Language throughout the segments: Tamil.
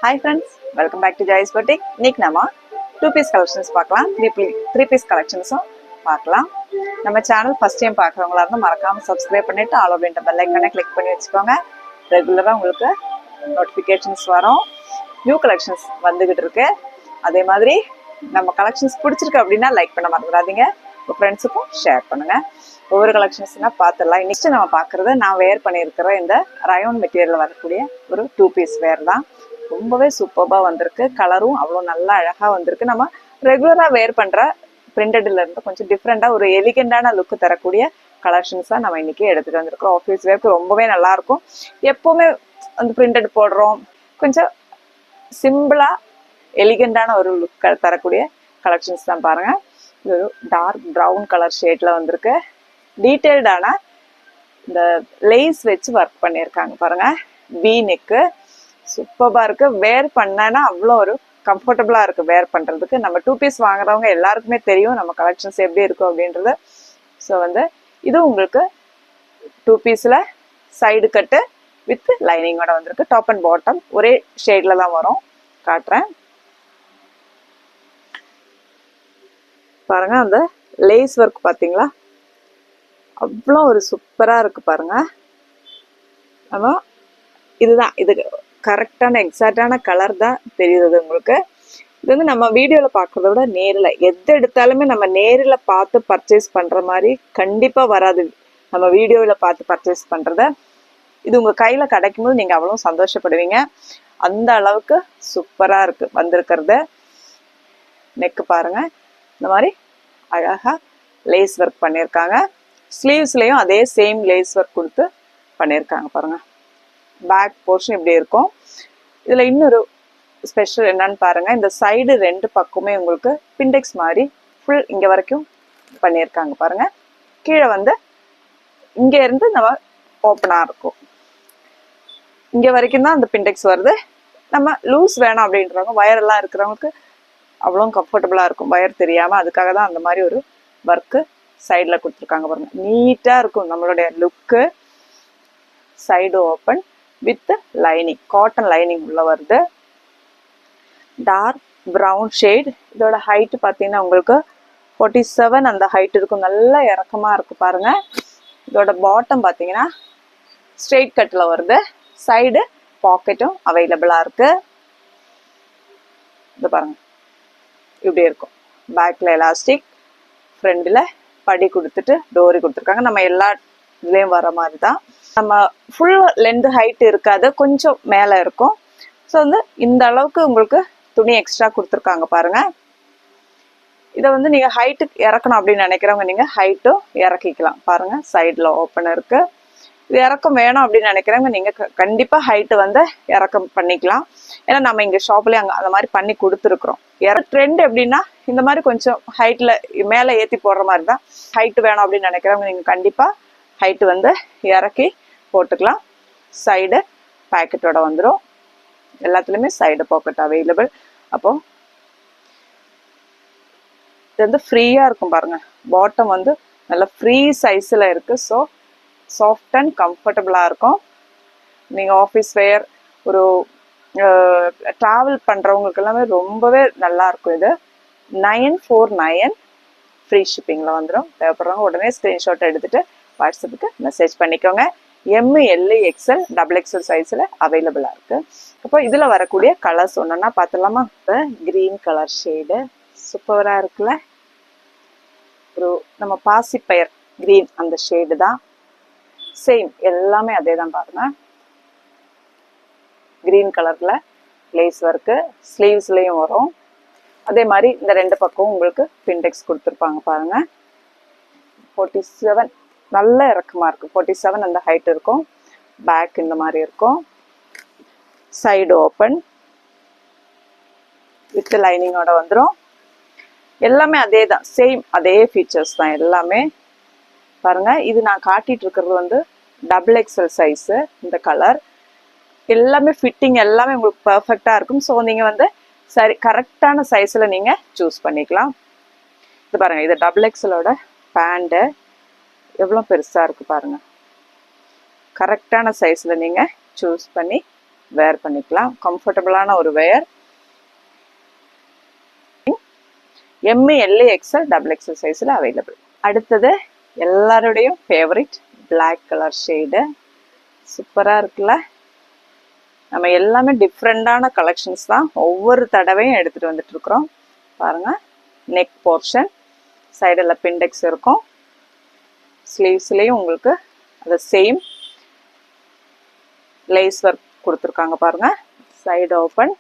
Hi friends, welcome back to Jai's Boutique. இன்னைக்கு நம்ம 2-piece collections பார்க்கலாம். 3-piece collections பார்க்கலாம். நம்ம சேனல் ஃபர்ஸ்ட் டைம் பார்க்குறவங்களா இருந்தால் மறக்காம சப்ஸ்கிரைப் பண்ணிட்டு ஆல் அப்படின்ற பெல் ஐக்கானை கிளிக் பண்ணி வச்சுக்கோங்க. ரெகுலராக உங்களுக்கு நோட்டிஃபிகேஷன்ஸ் வரும். நியூ கலெக்ஷன்ஸ் வந்துகிட்டு இருக்கு. அதே மாதிரி நம்ம கலெக்ஷன்ஸ் பிடிச்சிருக்கு அப்படின்னா லைக் பண்ண மறந்துடாதீங்க. உங்கள் ஃப்ரெண்ட்ஸுக்கும் ஷேர் பண்ணுங்கள். ஒவ்வொரு கலெக்ஷன்ஸ்னா பார்த்துடலாம். நெக்ஸ்ட் நம்ம பார்க்குறது நான் வேர் பண்ணியிருக்கிற இந்த ரயோன் மெட்டீரியலில் வரக்கூடிய ஒரு 2-piece வேர் தான். ரொம்பவே சூப்பராக வந்திருக்கு. கலரும் அவ்வளோ நல்லா அழகாக வந்திருக்கு. நம்ம ரெகுலராக வேர் பண்ணுற பிரிண்டட்ல இருந்து கொஞ்சம் டிஃப்ரெண்டாக ஒரு எலிகெண்டான லுக்கு தரக்கூடிய கலெக்ஷன்ஸாக நம்ம இன்னைக்கு எடுத்துகிட்டு வந்திருக்கிறோம். ஆஃபீஸ் வேர்க்கு ரொம்பவே நல்லாயிருக்கும். எப்போவுமே அந்த பிரிண்டட் போடுறோம், கொஞ்சம் சிம்பிளாக எலிகெண்டான ஒரு லுக் தரக்கூடிய கலெக்ஷன்ஸ் தான் பாருங்கள். இது ஒரு டார்க் ப்ரௌன் கலர் ஷேட்ல வந்திருக்கு. டீட்டெயில்டான இந்த லேஸ் வச்சு ஒர்க் பண்ணியிருக்காங்க பாருங்க. வி நெக்கு சூப்பராக இருக்கு. வேர் பண்ணனா அவ்வளோ ஒரு கம்ஃபர்டபுளாக இருக்கு வேர் பண்ணுறதுக்கு. நம்ம 2-piece வாங்குறவங்க எல்லாருக்குமே தெரியும் நம்ம கலெக்ஷன்ஸ் எப்படி இருக்கும் அப்படின்றது. ஸோ இது உங்களுக்கு 2-pieceல சைடு கட்டு வித் லைனிங்கோட வந்திருக்கு. டாப் அண்ட் பாட்டம் ஒரே ஷேட்ல தான் வரும். காட்டுறேன் பாருங்க. அந்த லேஸ் ஒர்க் பார்த்தீங்களா, அவ்வளோ ஒரு சூப்பராக இருக்கு பாருங்க. நம்ம இதுதான், இது கரெக்டான எக்ஸாக்டான கலர் தான் தெரியுது உங்களுக்கு. இது நம்ம வீடியோவில் பார்க்குறத விட நேரில் எது எடுத்தாலுமே நம்ம நேரில் பார்த்து பர்ச்சேஸ் பண்ணுற மாதிரி கண்டிப்பாக வராது. நம்ம வீடியோவில் பார்த்து பர்ச்சேஸ் பண்ணுறத இது உங்கள் கையில் கிடைக்கும் போது நீங்கள் அவ்வளோ சந்தோஷப்படுவீங்க. அந்த அளவுக்கு சூப்பராக இருக்குது வந்திருக்கிறது. நெக்கு பாருங்க, இந்த மாதிரி அழகாக லேஸ் ஒர்க் பண்ணியிருக்காங்க. ஸ்லீவ்ஸ்லேயும் அதே சேம் லேஸ் ஒர்க் கொடுத்து பண்ணியிருக்காங்க பாருங்க. பேக் போர்ஷன் இப்படி இருக்கும். இதில் இன்னொரு ஸ்பெஷல் என்னன்னு பாருங்க, இந்த சைடு ரெண்டு பக்கமே உங்களுக்கு பிண்டெக்ஸ் மாதிரி ஃபுல் இங்கே வரைக்கும் பண்ணியிருக்காங்க பாருங்க. கீழே இங்கே இருந்து நம்ம ஓப்பனாக இருக்கும். இங்கே வரைக்கும் தான் அந்த பிண்டெக்ஸ் வருது. நம்ம லூஸ் வேணாம் அப்படின்றவங்க, வயரெல்லாம் இருக்கிறவங்களுக்கு அவ்வளோ கம்ஃபர்டபுளாக இருக்கும் வயர் தெரியாமல். அதுக்காக தான் அந்த மாதிரி ஒரு ஒர்க்கு சைடில் கொடுத்துருக்காங்க பாருங்க. நீட்டாக இருக்கும் நம்மளுடைய look. Side open with lining, cotton lining உள்ள வருது. Dark brown shade. இதோட ஹைட்டு பார்த்தீங்கன்னா உங்களுக்கு 47 அந்த ஹைட் இருக்கும். நல்லா இறக்கமாக இருக்கு பாருங்க. இதோட பாட்டம் பார்த்தீங்கன்னா ஸ்ட்ரெயிட் கட்டில் வருது. சைடு பாக்கெட்டும் அவைலபிளாக இருக்கு. இது பாருங்க இப்படி இருக்கும். பேக்கில் எலாஸ்டிக், ஃப்ரண்டில் படி கொடுத்துட்டு டோரி கொடுத்துருக்காங்க. நம்ம எல்லா இதுலேயும் வர மாதிரி தான். நம்ம ஃபுல் லென்த் ஹைட் இருக்காது, கொஞ்சம் மேலே இருக்கும். ஸோ இந்த அளவுக்கு உங்களுக்கு துணி எக்ஸ்ட்ரா கொடுத்துருக்காங்க பாருங்க. இதை நீங்கள் ஹைட்டுக்கு இறக்கணும் அப்படின்னு நினைக்கிறவங்க நீங்கள் ஹைட்டும் இறக்கிக்கலாம் பாருங்க. சைடில் ஓப்பன் இருக்கு. இது இறக்கம் வேணும் அப்படின்னு நினைக்கிறவங்க நீங்கள் கண்டிப்பாக ஹைட்டு இறக்கம் பண்ணிக்கலாம். ஏன்னா நம்ம இங்கே ஷாப்லேயே அந்த மாதிரி பண்ணி கொடுத்துருக்குறோம். ட்ரெண்ட் எப்படின்னா இந்த மாதிரி கொஞ்சம் ஹைட்டில் மேலே ஏற்றி போடுற மாதிரி தான். ஹைட்டு வேணும் அப்படின்னு நினைக்கிறவங்க நீங்கள் கண்டிப்பாக ஹைட்டு இறக்கி போட்டுக்கலாம். சைடு பேக்கெட்டோட வந்துடும். எல்லாத்துலேயுமே சைடு பாக்கெட் அவைலபிள். அப்போ இது ஃப்ரீயாக இருக்கும் பாருங்க. பாட்டம் நல்லா ஃப்ரீ சைஸில் இருக்குது. ஸோ சாஃப்ட் அண்ட் கம்ஃபர்டபுளாக இருக்கும். நீங்கள் ஆஃபீஸ் வேர், ஒரு ட்ராவல் பண்ணுறவங்களுக்கு எல்லாமே ரொம்பவே நல்லாயிருக்கும். இது 949 ஃப்ரீ ஷிப்பிங்கில் வந்துடும். தேவைப்படுறவங்க உடனே ஸ்க்ரீன்ஷாட் எடுத்துகிட்டு வாட்ஸ்அப்புக்கு மெசேஜ் பண்ணிக்கோங்க. ML XL XXL சைஸில் அவைலபிளாக இருக்குது. அப்போ இதில் வரக்கூடிய கலர்ஸ் ஒன்றுன்னா பார்த்துலாமா. இப்போ க்ரீன் கலர் ஷேடு சூப்பராக இருக்குல்ல. ஒரு நம்ம பாசிப்பயர் க்ரீன் அந்த ஷேடு தான். சேம் எல்லாமே அதே தான் பாருங்க. க்ரீன் கலரில் லேஸ் ஒர்க்கு ஸ்லீவ்ஸ்லேயும் வரும். அதே மாதிரி இந்த ரெண்டு பக்கமும் உங்களுக்கு பிண்டெக்ஸ் கொடுத்துருப்பாங்க பாருங்க. 47 நல்ல இறக்கமாக இருக்குது. 47 அந்த ஹைட் இருக்கும். பேக் இந்த மாதிரி இருக்கும். சைடு ஓப்பன் வித் லைனிங்கோட வந்துடும். எல்லாமே அதே தான், சேம் அதே ஃபீச்சர்ஸ் தான் எல்லாமே பாருங்க. இது நான் காட்டிட்டு இருக்கிறது XXL சைஸு. இந்த கலர் எல்லாமே ஃபிட்டிங் எல்லாமே உங்களுக்கு பர்ஃபெக்டாக இருக்கும். ஸோ நீங்கள் சரி கரெக்டான சைஸில் நீங்கள் சூஸ் பண்ணிக்கலாம். இது பாருங்கள், இது XXLோட பேண்ட்டு எவ்வளோ பெருசாக இருக்குது பாருங்கள். கரெக்டான சைஸில் நீங்கள் சூஸ் பண்ணி வேர் பண்ணிக்கலாம். கம்ஃபர்டபுளான ஒரு வேர். ML XL XXL சைஸ்ல அவைலபிள். அடுத்தது எல்லாருடையும் ஃபேவரட் Black கலர் ஷேடு. சூப்பரா இருக்குல்ல. நம்ம எல்லாமே டிஃப்ரெண்டான கலெக்ஷன்ஸ் தான் ஒவ்வொரு தடவையும் எடுத்துட்டு வந்துட்டு இருக்கிறோம். பாருங்க, நெக் போர்ஷன் சைடில் பிண்டெக்ஸ் இருக்கும். ஸ்லீவ்ஸ்லேயும் உங்களுக்கு அது சேம் லேஸ் ஒர்க் கொடுத்துருக்காங்க. பாருங்க, சைடு ஓப்பன்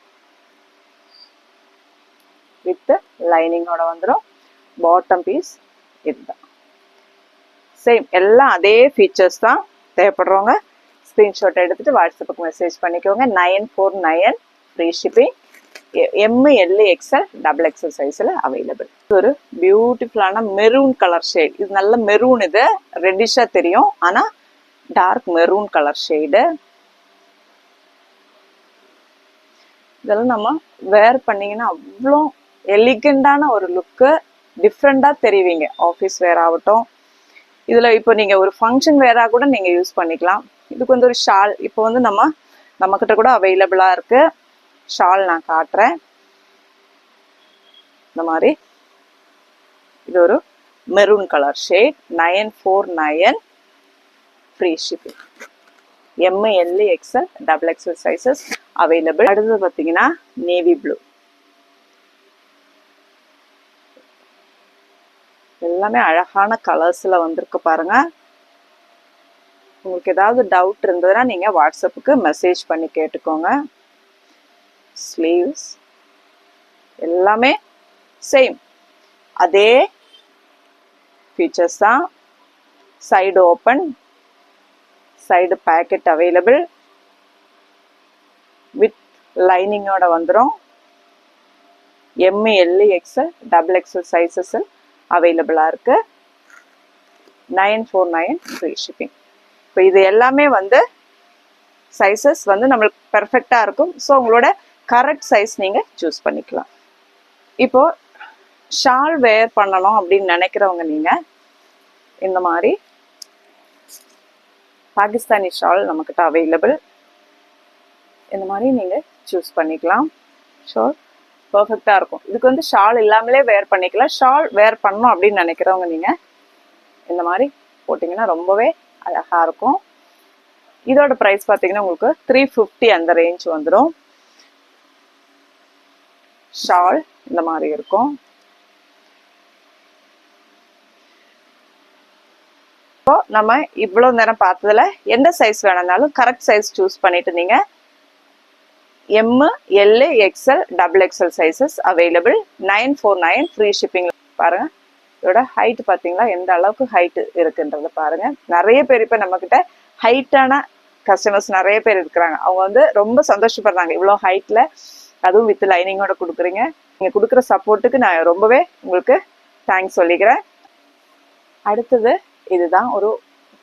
வித் லைனிங்கோட வந்துடும். பாட்டம் பீஸ் இதுதான் சேம். எல்லாம் அதே ஃபீச்சர்ஸ் தான். தேவைப்படுறவங்க ஸ்க்ரீன்ஷாட் எடுத்துட்டு வாட்ஸ்அப்புக்கு மெசேஜ் பண்ணிக்கோங்க. 949 free shipping. ML XL XXL சைஸில் அவைலபிள். ஒரு பியூட்டிஃபுல்லான மெரூன் கலர் ஷேட். இது நல்ல மெரூன், இது ரெட்டிஷாக தெரியும், ஆனால் டார்க் மெரூன் கலர் ஷேடு. இதெல்லாம் நம்ம வேர் பண்ணிங்கன்னா அவ்வளோ எலிகண்டான ஒரு லுக்கு, டிஃப்ரெண்ட்டாக தெரிவிங்க. ஆஃபீஸ் வேர் ஆகட்டும், இதில் இப்போ நீங்கள் ஒரு ஃபங்க்ஷன் வேராக கூட நீங்கள் யூஸ் பண்ணிக்கலாம். இதுக்கு வந்து ஒரு ஷால் இப்போ வந்து நம்மக்கிட்ட கூட அவைலபிளாக இருக்குது. ஷால் நான் காட்டுறேன். இந்த மாதிரி இது ஒரு maroon colour shade. 949 free shipping. ML XL XXL sizes available. அடுத்தது பார்த்தீங்கன்னா நேவி ப்ளூ. எல்லாமே அழகான கலர்ஸில் வந்திருக்கு பாருங்க. உங்களுக்கு ஏதாவது டவுட் இருந்ததுன்னா நீங்கள் வாட்ஸ்அப்புக்கு மெசேஜ் பண்ணி கேட்டுக்கோங்க. ஸ்லீவ்ஸ் எல்லாமே சேம், அதே ஃபீச்சர்ஸ் தான். Side open, side pocket available with லைனிங்கோட வந்துடும். ML XL XXL சைஸஸ் அவைலபிளாக இருக்குது. 949 ஃப்ரீ ஷிப்பிங். இப்போ இது எல்லாமே வந்து சைஸஸ் வந்து நம்மளுக்கு பெர்ஃபெக்டாக இருக்கும். ஸோ உங்களோட கரெக்ட் சைஸ் நீங்கள் சூஸ் பண்ணிக்கலாம். இப்போது ஷால் வேர் பண்ணணும் அப்படின்னு நினைக்கிறவங்க நீங்கள் இந்த மாதிரி பாகிஸ்தானி ஷால் நம்மக்கிட்ட அவைலபிள். இந்த மாதிரி நீங்கள் சூஸ் பண்ணிக்கலாம். ஷால் பர்ஃபெக்டாக இருக்கும். இதுக்கு வந்து ஷால் இல்லாமலே வேர் பண்ணிக்கலாம். ஷால் வேர் பண்ணணும் அப்படின்னு நினைக்கிறவங்க நீங்கள் இந்த மாதிரி போட்டிங்கன்னா ரொம்பவே அழகாக இருக்கும். இதோட ப்ரைஸ் பார்த்தீங்கன்னா உங்களுக்கு 350 அந்த ரேஞ்ச் வந்துடும். ஷால் இந்த மாதிரி இருக்கும். இப்போ நம்ம இவ்வளோ நேரம் பார்த்ததுல எந்த சைஸ் வேணும்னாலும் கரெக்ட் சைஸ் சூஸ் பண்ணிட்டு நீங்கள் ML XL XXL sizes available. 949 free shipping. பாருங்க, இதோட ஹைட் பார்த்தீங்களா, எந்த அளவுக்கு ஹைட் இருக்குன்றத பாருங்க. நிறைய பேர் இப்போ நம்மக்கிட்ட ஹைட்டான கஸ்டமர்ஸ் நிறைய பேர் இருக்கிறாங்க. அவங்க வந்து ரொம்ப சந்தோஷப்படுறாங்க இவ்வளோ ஹைட்டில், அதுவும் வித் லைனிங்கோட கொடுக்குறீங்க. நீங்கள் கொடுக்குற சப்போர்ட்டுக்கு நான் ரொம்பவே உங்களுக்கு தேங்க்ஸ் சொல்லிக்கிறேன். அடுத்தது இதுதான் ஒரு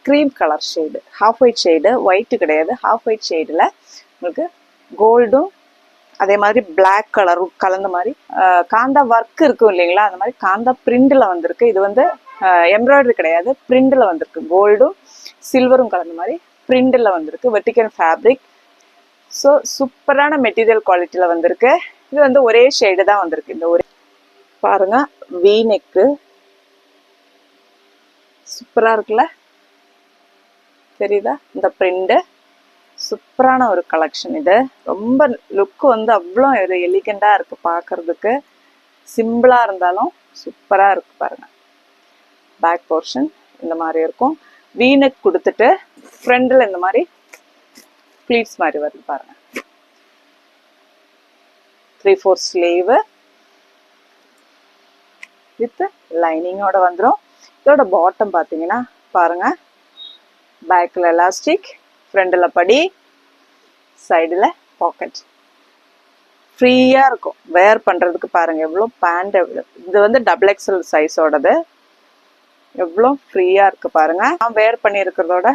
cream colour shade, half white shade, white கிடையாது, ஹாஃப் ஒயிட் ஷேடில் உங்களுக்கு கோல்டும் அதே மாதிரி பிளாக் கலரும் கலந்த மாதிரி காந்தா ஒர்க் இருக்கும் இல்லைங்களா, அந்த மாதிரி காந்தா பிரிண்டில் வந்திருக்கு. இது வந்து எம்ப்ராய்டரி கிடையாது, பிரிண்டில் வந்திருக்கு. கோல்டும் சில்வரும் கலந்த மாதிரி பிரிண்டில் வந்திருக்கு. Vertical fabric. ஸோ சூப்பரான மெட்டீரியல் குவாலிட்டியில் வந்திருக்கு. இது வந்து ஒரே ஷேடு தான் வந்திருக்கு. இந்த ஒரே பாருங்க, வி நெக்கு சூப்பராக இருக்குல்ல, தெரியுதா? இந்த பிரிண்டு சூப்பரான ஒரு கலெக்ஷன். இது ரொம்ப லுக்கு வந்து அவ்வளோ ஒரு எலிகண்டாக இருக்குது பார்க்குறதுக்கு. சிம்பிளாக இருந்தாலும் சூப்பராக இருக்குது பாருங்கள். பேக் போர்ஷன் இந்த மாதிரி இருக்கும். வீனெக் கொடுத்துட்டு ஃப்ரண்டில் இந்த மாதிரி ப்ளீட்ஸ் மாதிரி வருது பாருங்கள். 3/4 ஸ்லீவு வித் லைனிங்கோட வந்துடும். இதோட பாட்டம் பார்த்தீங்கன்னா பாருங்கள், பேக்கில் எலாஸ்டிக், ஃப்ரண்டில் படி, சைடில் பாக்கெட். ஃப்ரீயாக இருக்கும் வேர் பண்ணுறதுக்கு. பாருங்கள் எவ்வளோ பேண்ட், இது வந்து XXL சைஸோடது, எவ்வளோ ஃப்ரீயாக இருக்குது பாருங்கள். நான் வேர் பண்ணியிருக்கிறதோட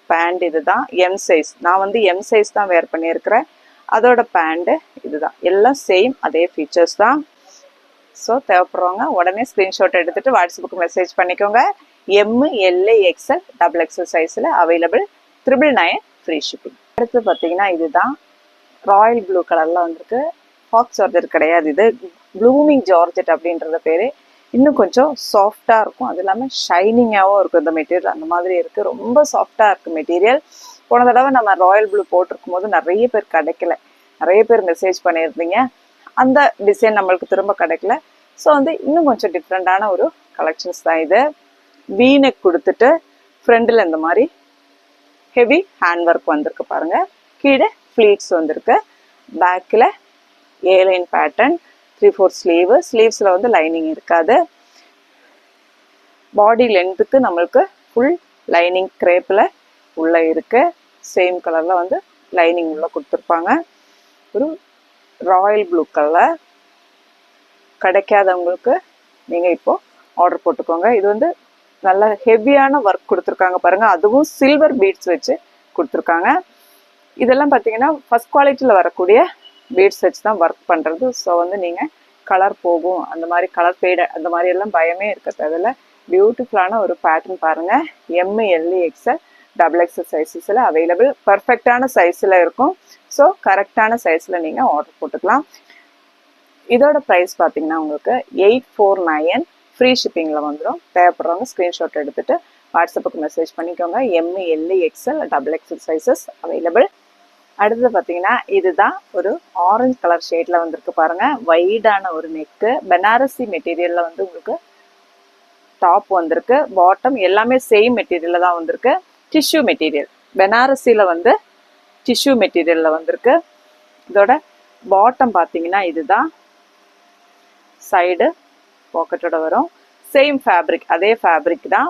பேண்ட் இது தான், எம் சைஸ். நான் வந்து எம் சைஸ் தான் வேர் பண்ணியிருக்கிறேன். அதோட பேண்ட்டு இதுதான். எல்லாம் சேம், அதே ஃபீச்சர்ஸ் தான். ஸோ தேவைப்படுறவங்க உடனே ஸ்க்ரீன்ஷாட் எடுத்துகிட்டு வாட்ஸ்அப்புக்கு மெசேஜ் பண்ணிக்கோங்க. ML XL XXL சைஸில் அவைலபிள். 999 free shipping. அடுத்து பார்த்தீங்கன்னா இதுதான் ராயல் ப்ளூ கலரில் வந்திருக்கு. ஃபாக்ஸ் ஜார்ஜெட் கிடையாது, இது ப்ளூமிங் ஜார்ஜெட் அப்படின்றத பேர். இன்னும் கொஞ்சம் சாஃப்டாக இருக்கும், அது இல்லாமல் ஷைனிங்காகவும் இருக்கும் இந்த மெட்டீரியல். அந்த மாதிரி இருக்குது, ரொம்ப சாஃப்டாக இருக்குது மெட்டீரியல். போன தடவை நம்ம ராயல் ப்ளூ போட்டிருக்கும் போது நிறைய பேர் கிடைக்கல, நிறைய பேர் மெசேஜ் பண்ணியிருந்தீங்க. அந்த டிசைன் நம்மளுக்கு திரும்ப கிடைக்கல. ஸோ வந்து இன்னும் கொஞ்சம் டிஃப்ரெண்டான ஒரு கலெக்ஷன்ஸ் தான் இது. வீனெக் கொடுத்துட்டு ஃப்ரண்டில் இந்த மாதிரி ஹெவி ஹேண்ட் ஒர்க் வந்திருக்கு பாருங்க. கீழே ஃப்ளீட்ஸ் வந்திருக்கு. பேக்கில் ஏலைன் பேட்டர்ன், 3/4 ஸ்லீவ். ஸ்லீவ்ஸில் வந்து லைனிங் இருக்காது. பாடி லென்த்துக்கு நம்மளுக்கு ஃபுல் லைனிங் கிரேப்பில் உள்ள இருக்கு. சேம் கலரில் வந்து லைனிங் உள்ள கொடுத்துருப்பாங்க. ஒரு ராயல் ப்ளூ கலர் கிடைக்காதவங்களுக்கு நீங்கள் இப்போ ஆர்டர் போட்டுக்கோங்க. இது வந்து நல்ல ஹெவியான ஒர்க் கொடுத்துருக்காங்க பாருங்க, அதுவும் சில்வர் பீட்ஸ் வச்சு கொடுத்துருக்காங்க. இதெல்லாம் பார்த்தீங்கன்னா ஃபர்ஸ்ட் குவாலிட்டியில் வரக்கூடிய பீட்ஸ் வச்சு தான் ஒர்க் பண்ணுறது. ஸோ வந்து நீங்கள் கலர் போகும், அந்த மாதிரி கலர் ஃபேடு அந்த மாதிரி எல்லாம் பயமே இருக்க தேவையில்ல. பியூட்டிஃபுல்லான ஒரு பேட்டர்ன் பாருங்க. எம்எல் எக்ஸ்எல் XXL சைஸஸில் அவைலபிள். பர்ஃபெக்டான சைஸில் இருக்கும். ஸோ கரெக்டான சைஸில் நீங்கள் ஆர்டர் போட்டுக்கலாம். இதோட ப்ரைஸ் பார்த்தீங்கன்னா உங்களுக்கு 849, ஃப்ரீ ஷிப்பிங்கில் வந்துடும். தேவைப்படுறவங்க ஸ்க்ரீன்ஷாட் எடுத்துகிட்டு வாட்ஸ்அப்புக்கு மெசேஜ் பண்ணிக்கோங்க. ML XL XXL sizes available. அடுத்தது பார்த்தீங்கன்னா இதுதான் ஒரு ஆரஞ்சு கலர் ஷேடில் வந்திருக்கு பாருங்க. வைடான ஒரு நெக்கு, பனாரசி மெட்டீரியலில் வந்து உங்களுக்கு டாப் வந்திருக்கு. பாட்டம் எல்லாமே சேம் மெட்டீரியலில் தான் வந்திருக்கு. டிஷ்யூ மெட்டீரியல், பனாரசியில் வந்து டிஷ்யூ மெட்டீரியலில் வந்திருக்கு. இதோட பாட்டம் பார்த்தீங்கன்னா இதுதான், சைடு பாக்கெட்டோட வரும். சேம் ஃபேப்ரிக், அதே ஃபேப்ரிக் தான்,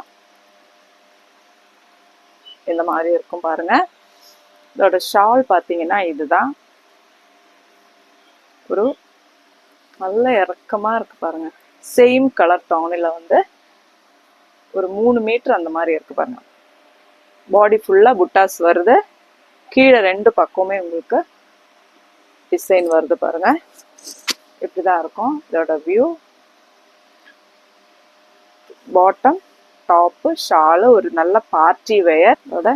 இந்த மாதிரி இருக்கும் பாருங்க. இதோட ஷால் பார்த்தீங்கன்னா இதுதான், ஒரு நல்ல இறக்கமாக இருக்கு பாருங்க. சேம் கலர் டவுனில் வந்து ஒரு 3 மீட்டர் அந்த மாதிரி இருக்கு பாருங்க. பாடி ஃபுல்லாக புட்டாஸ் வருது. கீழே 2 பக்கமே உங்களுக்கு டிசைன் வருது பாருங்க. இப்படிதான் இருக்கும் இதோட வியூ. பாட்டம், டாப்பு, ஷாலு, ஒரு நல்ல பார்ட்டி வேர். இதோட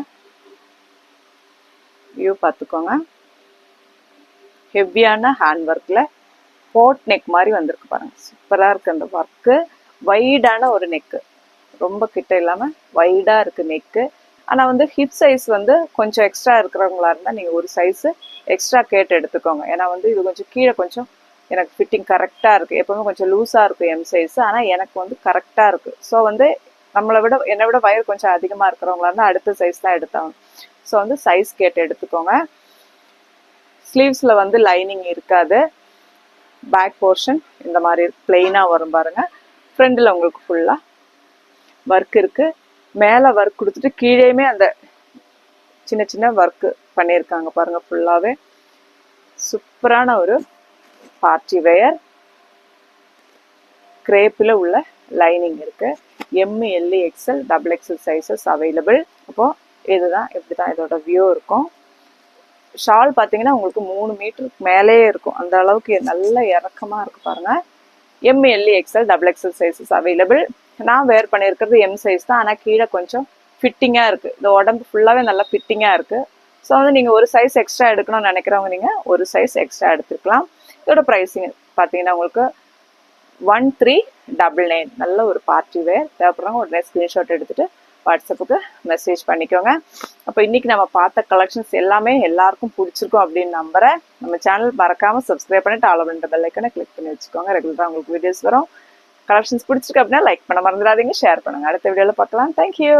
வியூ பார்த்துக்கோங்க. ஹெவியான ஹேண்ட் ஒர்க்கில் போட் நெக் மாதிரி வந்திருக்கு பாருங்க. சூப்பராக இருக்குது அந்த ஒர்க்கு. வைடான ஒரு நெக்கு, ரொம்ப கிட்ட இல்லாமல் வைடாக இருக்குது நெக்கு. ஆனால் வந்து ஹிப் சைஸ் வந்து கொஞ்சம் எக்ஸ்ட்ரா இருக்கிறவங்களா இருந்தால் நீங்கள் ஒரு சைஸு எக்ஸ்ட்ரா கேட்டு எடுத்துக்கோங்க. ஏன்னா வந்து இது கொஞ்சம் கீழே கொஞ்சம் எனக்கு ஃபிட்டிங் கரெக்டாக இருக்குது. எப்போவுமே கொஞ்சம் லூஸாக இருக்கும் எம் சைஸு, ஆனால் எனக்கு வந்து கரெக்டாக இருக்குது. ஸோ வந்து என்னை விட வயர் கொஞ்சம் அதிகமாக இருக்கிறவங்களா இருந்தால் அடுத்த சைஸ் தான் எடுத்தாங்க. ஸோ வந்து சைஸ் கேட்டு எடுத்துக்கோங்க. ஸ்லீவ்ஸில் வந்து லைனிங் இருக்காது. பேக் போர்ஷன் இந்த மாதிரி பிளெயினாக வரும் பாருங்க. ஃப்ரண்டில் உங்களுக்கு ஃபுல்லாக ஒர்க் இருக்குது. மேலே ஒர்க் கொடுத்துட்டு கீழேயுமே அந்த சின்ன சின்ன ஒர்க்கு பண்ணியிருக்காங்க பாருங்க. ஃபுல்லாகவே சூப்பரான ஒரு பார்ட்டி வேர். கிரேப்பில் உள்ள லைனிங் இருக்கு. ML XL XXL sizes available. அப்போ இதுதான், இப்படி தான் இதோட வியூ இருக்கும். ஷால் பார்த்தீங்கன்னா உங்களுக்கு 3 மீட்டருக்கு மேலே இருக்கும், அந்த அளவுக்கு நல்ல இறக்கமாக இருக்கு பாருங்க. ML XL XXL sizes available. நான் வேர் பண்ணியிருக்கிறது எம் சைஸ் தான், ஆனால் கீழே கொஞ்சம் ஃபிட்டிங்காக இருக்குது. இந்த உடம்பு ஃபுல்லாகவே நல்லா ஃபிட்டிங்காக இருக்குது. ஸோ வந்து நீங்கள் ஒரு சைஸ் எக்ஸ்ட்ரா எடுக்கணும்னு நினைக்கிறவங்க நீங்கள் ஒரு சைஸ் எக்ஸ்ட்ரா எடுத்துக்கலாம். இதோட ப்ரைஸிங் பார்த்தீங்கன்னா உங்களுக்கு 1399. நல்ல ஒரு பார்ட்டி வேர். தேவைப்படுறவங்க உடனே ஸ்க்ரீன்ஷாட் எடுத்துகிட்டு வாட்ஸ்அப்புக்கு மெசேஜ் பண்ணிக்கோங்க. அப்போ இன்றைக்கி நம்ம பார்த்த கலெக்ஷன்ஸ் எல்லாமே எல்லாருக்கும் பிடிச்சிருக்கும் அப்படின்னு நம்புகிறேன். நம்ம சேனல் மறக்காமல் சப்ஸ்கிரைப் பண்ணிட்டு ஆல் அப்படின்ற பெல் ஐக்கனை கிளிக் பண்ணி வச்சுக்கோங்க. ரெகுலராக உங்களுக்கு வீடியோஸ் வரும். கலெக்ஷன்ஸ் பிடிச்சிருக்கு அப்படின்னா லைக் பண்ண மறந்துடாதீங்க, ஷேர் பண்ணுங்கள். அடுத்த வீடியோவில் பார்க்கலாம். தேங்க்யூ.